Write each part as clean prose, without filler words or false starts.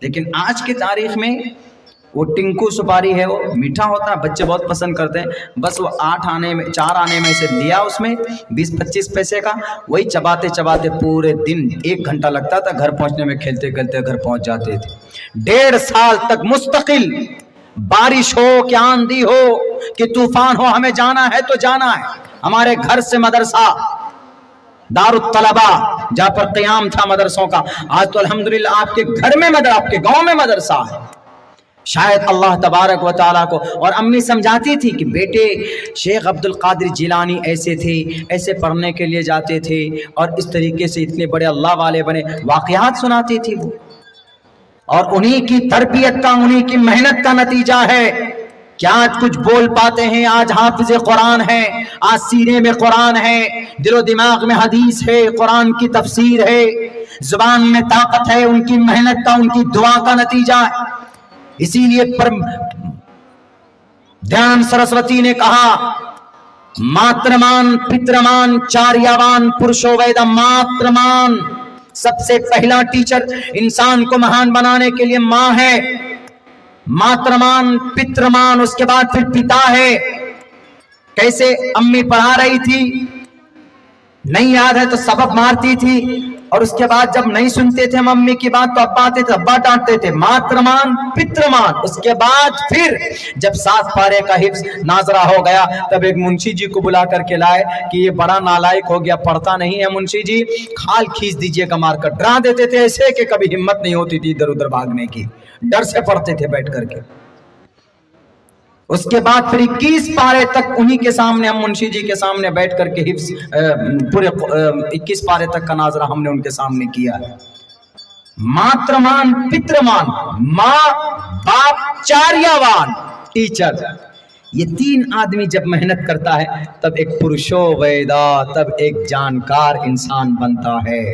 لیکن آج کی تاریخ میں وہ ٹنکو سپاری ہے، وہ میٹھا ہوتا ہے، بچے بہت پسند کرتے ہیں، بس وہ 4 آنے میں سے دیا اس میں 20-25 پیسے کا، وہی چباتے چباتے پورے دن 1 گھنٹہ لگتا تھا گھر پہنچنے میں، کھیلتے کھیلتے گھر پہنچ جاتے تھے۔ 1.5 سال تک مستقل، بارش ہو کہ آندھی ہو کہ طوفان ہو، ہمیں جانا ہے تو جانا ہے۔ ہمارے گھر سے مدرسہ دار الطلبہ جہاں پر قیام تھا مدرسوں کا، آج تو الحمدللہ آپ کے گھر میں آپ کے گاؤں میں مدرسہ ہے۔ شاید اللہ تبارک و تعالیٰ کو، اور امی سمجھاتی تھی کہ بیٹے شیخ عبد القادر جیلانی ایسے تھے، ایسے پڑھنے کے لیے جاتے تھے اور اس طریقے سے اتنے بڑے اللہ والے بنے، واقعات سناتی تھی وہ، اور انہی کی تربیت کا، انہی کی محنت کا نتیجہ ہے کہ آج کچھ بول پاتے ہیں، آج حافظ قرآن ہے، آج سینے میں قرآن ہے، دل و دماغ میں حدیث ہے، قرآن کی تفسیر ہے، زبان میں طاقت ہے، ان کی محنت کا، ان کی دعا کا نتیجہ ہے۔ اسی لیے دھیان سرسوتی نے کہا ماترمان پترمان چاریاوان پرشو ویدم، ماترمان سب سے پہلا ٹیچر انسان کو مہان بنانے کے لیے ماں ہے، ماترمان پترمان اس کے بعد پھر پتا ہے۔ کیسے امی پڑھا رہی تھی، نہیں یاد ہے تو سبب مارتی تھی، اور اس کے بعد جب نہیں سنتے تھے ممی کی بات تو ابا آتے تھے، ابا ڈانٹتے تھے، ماترمان پترمان۔ اس کے بعد پھر جب 7 پارے کا حفظ ناظرہ ہو گیا تب ایک منشی جی کو بلا کر کے لائے کہ یہ بڑا نالائق ہو گیا، پڑھتا نہیں ہے، منشی جی کھال کھینچ دیجئے گا مار کر۔ ڈرا دیتے تھے ایسے کہ کبھی ہمت نہیں ہوتی تھی ادھر ادھر بھاگنے کی، ڈر سے پڑھتے تھے بیٹھ کر کے۔ اس کے بعد پھر 21 پارے تک انہی کے سامنے، ہم منشی جی کے سامنے بیٹھ کر کے حفظ پورے 21 پارے تک کا ناظرہ ہم نے ان کے سامنے کیا ہے۔ ماترمان پترمان، ماں باپ چاریاوان ٹیچر، یہ 3 آدمی جب محنت کرتا ہے تب ایک پرشو ویدا، تب ایک جانکار انسان بنتا ہے،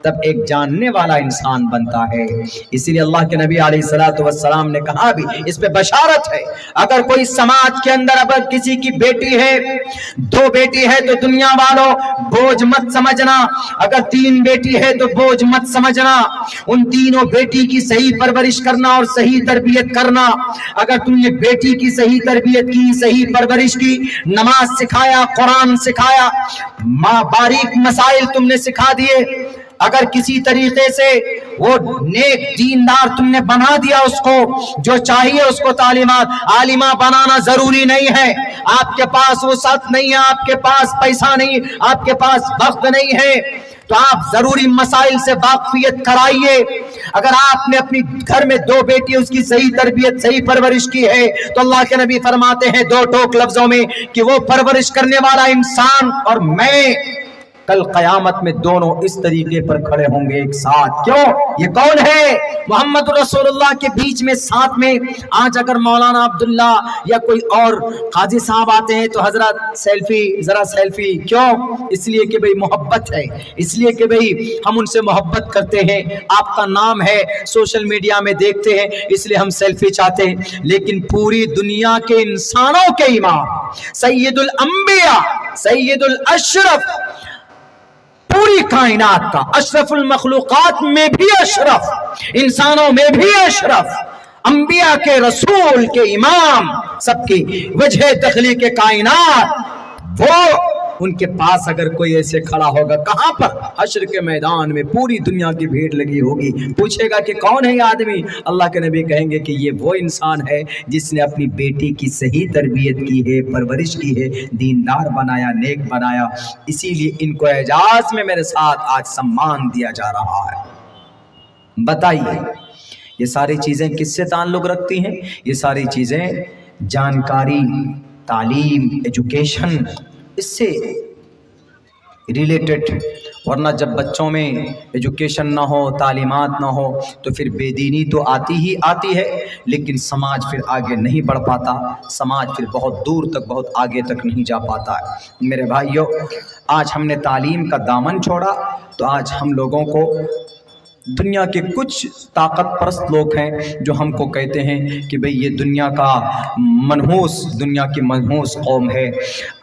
تب ایک جاننے والا انسان بنتا ہے۔ اسی لیے اللہ کے نبی علیہ الصلوۃ والسلام نے کہا بھی، اس پہ بشارت ہے، اگر کوئی سماج کے اندر اگر کسی کی بیٹی ہے، 2 بیٹی ہے تو دنیا والوں بوجھ مت سمجھنا، اگر 3 بیٹی ہے تو بوجھ مت سمجھنا، ان تینوں بیٹی کی صحیح پرورش کرنا اور صحیح تربیت کرنا۔ اگر تم نے بیٹی کی صحیح تربیت کی، صحیح پرورش کی، نماز سکھایا، قرآن سکھایا، باریک مسائل تم نے سکھا دیے، اگر کسی طریقے سے وہ نیک دیندار تم نے بنا دیا، اس کو جو چاہیے اس کو تعلیمات، عالمہ بنانا ضروری نہیں ہے، آپ کے پاس وسعت نہیں ہے، آپ کے پاس پیسہ نہیں، آپ کے پاس وقت نہیں ہے، تو آپ ضروری مسائل سے واقفیت کرائیے۔ اگر آپ نے اپنی گھر میں 2 بیٹی، اس کی صحیح تربیت، صحیح پرورش کی ہے تو اللہ کے نبی فرماتے ہیں 2 ٹوک لفظوں میں کہ وہ پرورش کرنے والا انسان اور میں کل قیامت میں دونوں اس طریقے پر کھڑے ہوں گے ایک ساتھ۔ کیوں؟ یہ کون ہے؟ محمد رسول اللہ کے بیچ میں ساتھ میں۔ آج اگر مولانا عبداللہ یا کوئی اور قاضی صاحب آتے ہیں تو حضرت سیلفی، ذرا سیلفی، کیوں؟ اس لیے کہ بھئی محبت ہے، اس لیے کہ بھئی ہم ان سے محبت کرتے ہیں، آپ کا نام ہے، سوشل میڈیا میں دیکھتے ہیں، اس لیے ہم سیلفی چاہتے ہیں۔ لیکن پوری دنیا کے انسانوں کے امام، سید الانبیاء، سید الاشرف، پوری کائنات کا اشرف، المخلوقات میں بھی اشرف، انسانوں میں بھی اشرف، انبیاء کے رسول کے امام، سب کی وجہ تخلیق کائنات، وہ ان کے پاس اگر کوئی ایسے کھڑا ہوگا، کہاں پر؟ حشر کے میدان میں پوری دنیا کی بھیڑ لگی ہوگی، پوچھے گا کہ کون ہے یہ آدمی؟ اللہ کے نبی کہیں گے کہ یہ وہ انسان ہے جس نے اپنی بیٹی کی صحیح تربیت کی ہے، پرورش کی ہے، دیندار بنایا، نیک بنایا۔ اسی لیے ان کو اعجاز میں میرے ساتھ آج سمان دیا جا رہا ہے۔ بتائیے یہ ساری چیزیں کس سے تعلق رکھتی ہیں؟ یہ ساری چیزیں جانکاری، تعلیم، ایجوکیشن، اس سے ریلیٹڈ۔ ورنہ جب بچوں میں ایجوکیشن نہ ہو، تعلیمات نہ ہو تو پھر بے دینی تو آتی ہی آتی ہے، لیکن سماج پھر آگے نہیں بڑھ پاتا، سماج پھر بہت دور تک، بہت آگے تک نہیں جا پاتا ہے۔ میرے بھائیو، آج ہم نے تعلیم کا دامن چھوڑا تو آج ہم لوگوں کو دنیا کے کچھ طاقت پرست لوگ ہیں جو ہم کو کہتے ہیں کہ بھئی یہ دنیا کی منحوس قوم ہے.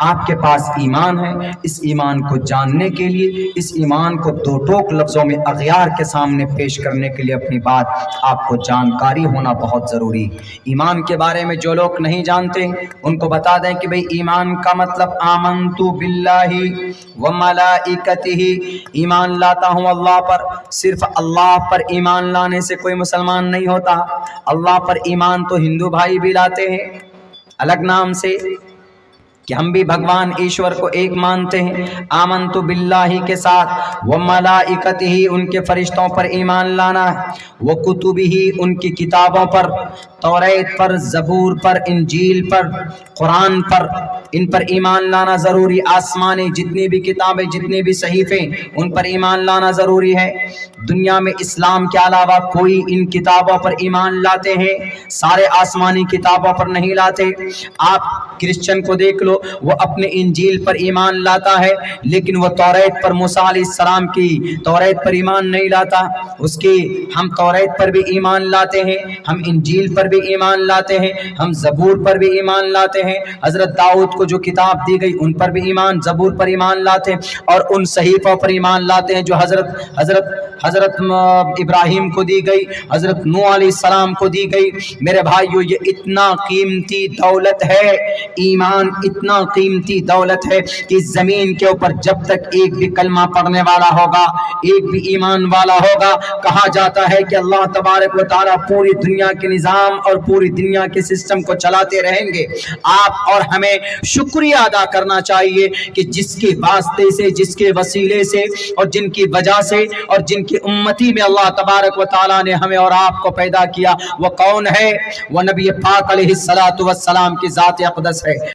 آپ کے پاس ایمان ہے، اس ایمان کو جاننے کے لیے، اس ایمان کو دو ٹوک لفظوں میں اغیار کے سامنے پیش کرنے کے لیے اپنی بات آپ کو جانکاری ہونا بہت ضروری. ایمان کے بارے میں جو لوگ نہیں جانتے ان کو بتا دیں کہ بھئی ایمان کا مطلب آمنت باللہ وملائکتہ، ایمان لاتا ہوں اللہ پر. صرف اللہ پر ایمان لانے سے کوئی مسلمان نہیں ہوتا. اللہ پر ایمان تو ہندو بھائی بھی لاتے ہیں الگ نام سے کہ ہم بھی بھگوان ایشور کو ایک مانتے ہیں. آمنت باللہ کے ساتھ وملائکتہ ان کے فرشتوں پر ایمان لانا ہے، وکتبہ ان کی کتابوں پر، توریت پر، زبور پر، انجیل پر، قرآن پر، ان پر ایمان لانا ضروری. آسمانی جتنی بھی کتابیں، جتنی بھی صحیفے، ان پر ایمان لانا ضروری ہے. دنیا میں اسلام کے علاوہ کوئی ان کتابوں پر ایمان لاتے ہیں، سارے آسمانی کتابوں پر نہیں لاتے. آپ کرسچن کو دیکھ لو، وہ اپنے انجیل پر ایمان لاتا ہے لیکن وہ توریت پر، موسیٰ علیہ السلام کی توریت پر ایمان نہیں لاتا. اس کی ہم توریت پر بھی ایمان لاتے ہیں، ہم انجیل پر بھی ایمان لاتے ہیں، ہم زبور پر بھی ایمان لاتے ہیں. حضرت داؤد کو جو کتاب دی گئی ان پر بھی ایمان، زبور پر ایمان لاتے ہیں، اور ان صحیفوں پر ایمان لاتے ہیں جو حضرت ابراہیم کو دی گئی، حضرت نوح علیہ السلام کو دی گئی. میرے بھائیو، یہ اتنا قیمتی دولت ہے، ایمان اتنا قیمتی دولت ہے کہ زمین کے اوپر جب تک ایک بھی کلمہ پڑھنے والا ہوگا، ایک بھی ایمان والا ہوگا، کہا جاتا ہے کہ اللہ تبارک و تعالیٰ پوری دنیا کے نظام اور پوری دنیا کے سسٹم کو چلاتے رہیں گے. آپ اور ہمیں شکریہ ادا کرنا چاہیے کہ جس کے واسطے سے، جس کے وسیلے سے اور جن کی وجہ سے اور جن کی امتی میں اللہ تبارک و تعالیٰ نے ہمیں اور آپ کو پیدا کیا، وہ کون ہے؟ وہ نبی پاک علیہ الصلوۃ والسلام کی ذات اقدس ہے.